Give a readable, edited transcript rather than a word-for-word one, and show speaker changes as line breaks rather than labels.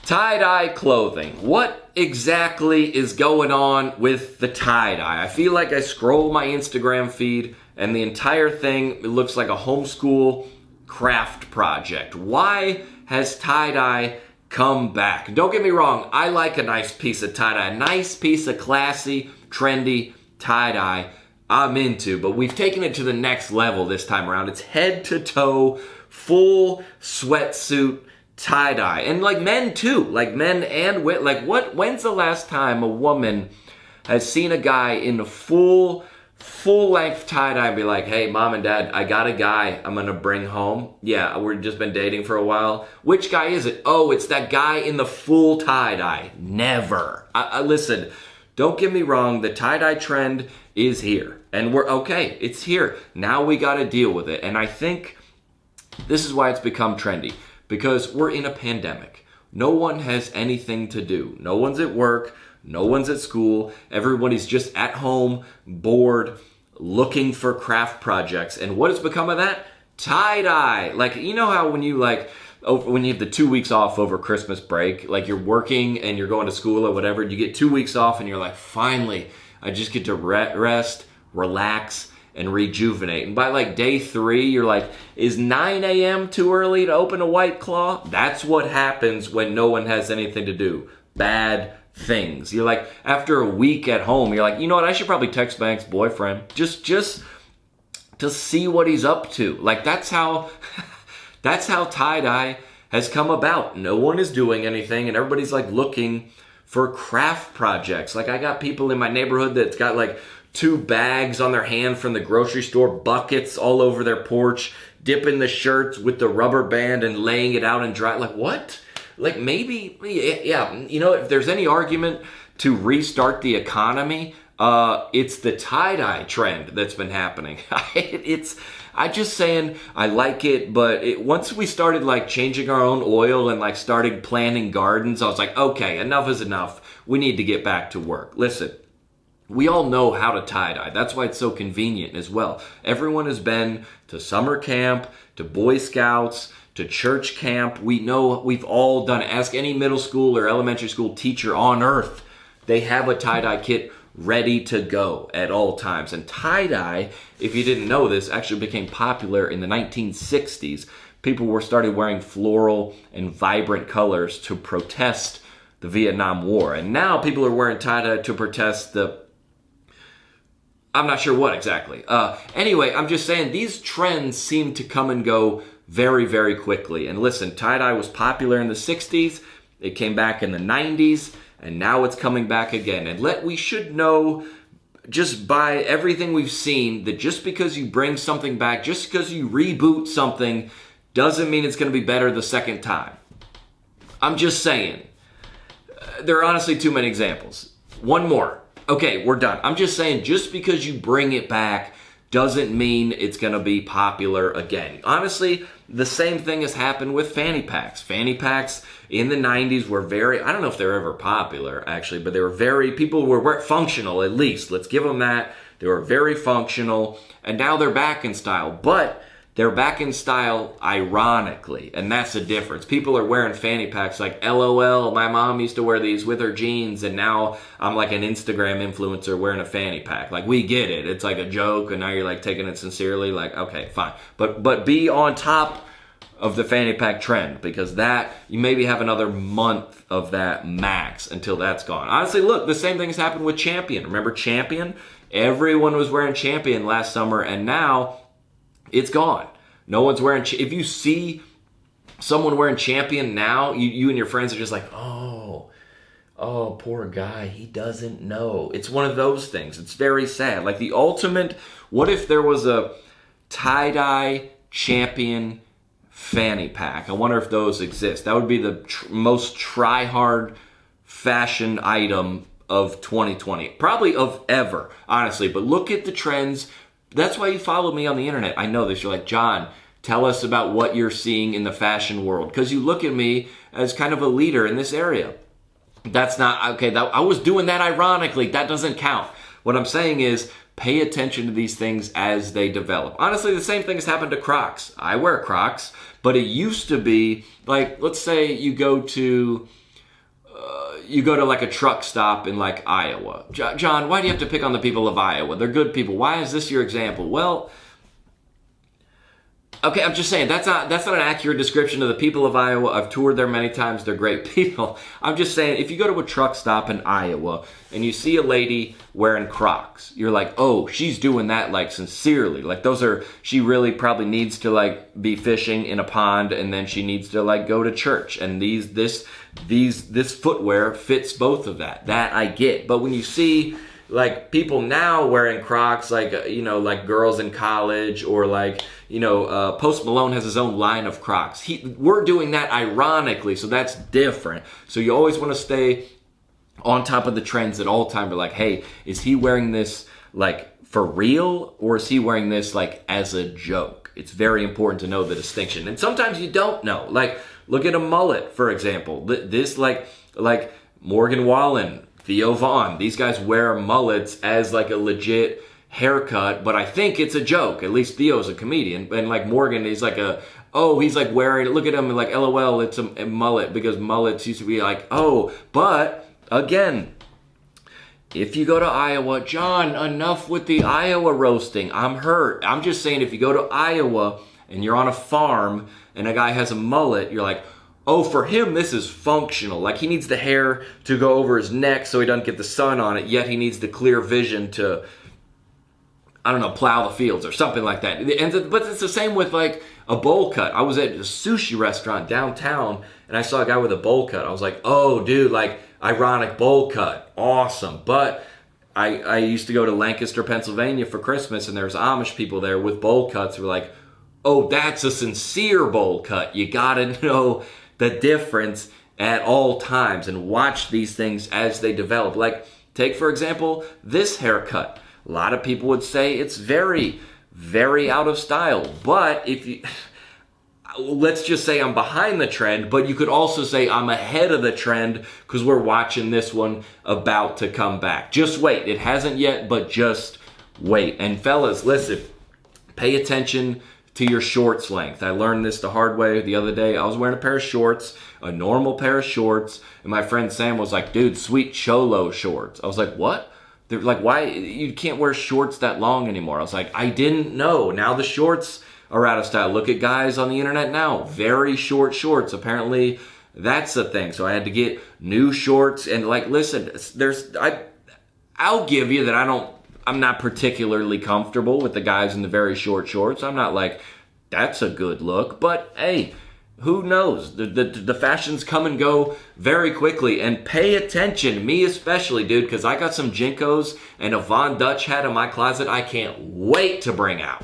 Tie-dye clothing. What exactly is going on with the tie-dye? I feel like I scroll my Instagram feed and the entire thing looks like a homeschool craft project. Why has tie-dye come back? Don't get me wrong, I like a nice piece of tie-dye, a nice piece of classy, trendy tie-dye I'm into, but we've taken it to the next level this time around. It's head to toe, full sweatsuit tie-dye. And like men too, like men and women. Like when's the last time a woman has seen a guy in a full length tie-dye and be like, hey, mom and dad, I got a guy I'm gonna bring home. Yeah, we've just been dating for a while. Which guy is it? Oh, it's that guy in the full tie-dye. Never. Listen, don't get me wrong, the tie-dye trend is here. And we're okay, it's here. Now we gotta deal with it. And I think this is why it's become trendy. Because we're in a pandemic. No one has anything to do. No one's at work. No one's at school. Everybody's just at home, bored, looking for craft projects. And what has become of that? Tie-dye. Like, you know how when you when you have the 2 weeks off over Christmas break, like you're working and you're going to school or whatever, you get 2 weeks off and you're like, finally, I just get to rest, relax, and rejuvenate. And by like day 3, you're like, is 9 a.m. too early to open a White Claw? That's what happens when no one has anything to do. Bad things. You're like, after a week at home, you're like, you know what, I should probably text my ex-boyfriend just to see what he's up to. Like that's how tie-dye has come about. No one is doing anything and everybody's like looking for craft projects. Like I got people in my neighborhood that's got like 2 bags on their hand from the grocery store, buckets all over their porch, dipping the shirts with the rubber band and laying it out and dry. Like what? Like maybe, yeah, you know, if there's any argument to restart the economy, it's the tie-dye trend that's been happening. I'm just saying I like it, but once we started like changing our own oil and like started planting gardens, I was like, okay, enough is enough. We need to get back to work. Listen. We all know how to tie-dye. That's why it's so convenient as well. Everyone has been to summer camp, to Boy Scouts, to church camp. We know we've all done it. Ask any middle school or elementary school teacher on earth. They have a tie-dye kit ready to go at all times. And tie-dye, if you didn't know this, actually became popular in the 1960s. People started wearing floral and vibrant colors to protest the Vietnam War. And now people are wearing tie-dye to protest I'm not sure what exactly. Anyway, I'm just saying these trends seem to come and go very, very quickly. And listen, tie-dye was popular in the 60s. It came back in the 90s. And now it's coming back again. And we should know just by everything we've seen that just because you bring something back, just because you reboot something, doesn't mean it's going to be better the second time. I'm just saying. There are honestly too many examples. One more. Okay, we're done. I'm just saying, just because you bring it back doesn't mean it's going to be popular again. Honestly, the same thing has happened with fanny packs. Fanny packs in the 90s were I don't know if they were ever popular, actually, but they were people were functional at least. Let's give them that. They were very functional, and now they're back in style. But they're back in style ironically, and that's the difference. People are wearing fanny packs like, LOL, my mom used to wear these with her jeans, and now I'm like an Instagram influencer wearing a fanny pack. Like, we get it. It's like a joke, and now you're like taking it sincerely. Like, okay, fine. But be on top of the fanny pack trend, because that, you maybe have another month of that max until that's gone. Honestly, look, the same thing has happened with Champion. Remember Champion? Everyone was wearing Champion last summer, and now it's gone. No one's wearing. If you see someone wearing Champion now, you and your friends are just like, oh, poor guy, he doesn't know. It's one of those things. It's very sad. Like the ultimate. What if there was a tie-dye Champion fanny pack? I wonder if those exist. That would be the most try-hard fashion item of 2020, probably of ever, honestly. But look at the trends. That's why you follow me on the internet. I know this. You're like, John, tell us about what you're seeing in the fashion world. Because you look at me as kind of a leader in this area. That's not, okay, I was doing that ironically. That doesn't count. What I'm saying is pay attention to these things as they develop. Honestly, the same thing has happened to Crocs. I wear Crocs, but it used to be, like, let's say you go to you go to like a truck stop in like Iowa. John, why do you have to pick on the people of Iowa? They're good people. Why is this your example? Well, okay, I'm just saying that's not an accurate description of the people of Iowa. I've toured there many times. They're great people. I'm just saying, if you go to a truck stop in Iowa and you see a lady wearing Crocs, you're like, oh, she's doing that like sincerely. Like she really probably needs to like be fishing in a pond, and then she needs to like go to church. And this footwear fits both of that. That I get. But when you see like people now wearing Crocs, like, like girls in college, or like, Post Malone has his own line of Crocs. We're doing that ironically, so that's different. So you always want to stay on top of the trends at all time. But like, hey, is he wearing this like for real, or is he wearing this like as a joke? It's very important to know the distinction. And sometimes you don't know. Like, look at a mullet, for example. This like Morgan Wallen, Theo Vaughn, these guys wear mullets as like a legit haircut, but I think it's a joke. At least Theo's a comedian, and like Morgan is like he's like wearing, look at him and like, LOL, it's a mullet, because mullets used to be like, but again, if you go to Iowa, John, enough with the Iowa roasting. I'm hurt. I'm just saying, if you go to Iowa and you're on a farm and a guy has a mullet, you're like, oh, for him, this is functional. Like, he needs the hair to go over his neck so he doesn't get the sun on it, yet he needs the clear vision to, I don't know, plow the fields or something like that. But it's the same with like a bowl cut. I was at a sushi restaurant downtown and I saw a guy with a bowl cut. I was like, oh, dude, like, ironic bowl cut. Awesome. But I used to go to Lancaster, Pennsylvania for Christmas, and there's Amish people there with bowl cuts who were like, oh, that's a sincere bowl cut. You gotta know the difference at all times and watch these things as they develop. Like, take, for example, this haircut. A lot of people would say it's very, very out of style. But if you, let's just say I'm behind the trend, but you could also say I'm ahead of the trend because we're watching this one about to come back. Just wait. It hasn't yet, but just wait. And fellas, listen, pay attention to your shorts length. I learned this the hard way the other day. I was wearing a pair of shorts, a normal pair of shorts, and my friend Sam was like, dude, sweet cholo shorts. I was like, what? They're like, why? You can't wear shorts that long anymore. I was like, I didn't know. Now the shorts are out of style. Look at guys on the internet now. Very short shorts. Apparently that's a thing. So I had to get new shorts. And like, listen, I'll give you that I'm not particularly comfortable with the guys in the very short shorts. I'm not like, that's a good look. But hey, who knows? The fashions come and go very quickly. And pay attention, me especially, dude, because I got some Jinkos and a Von Dutch hat in my closet I can't wait to bring out.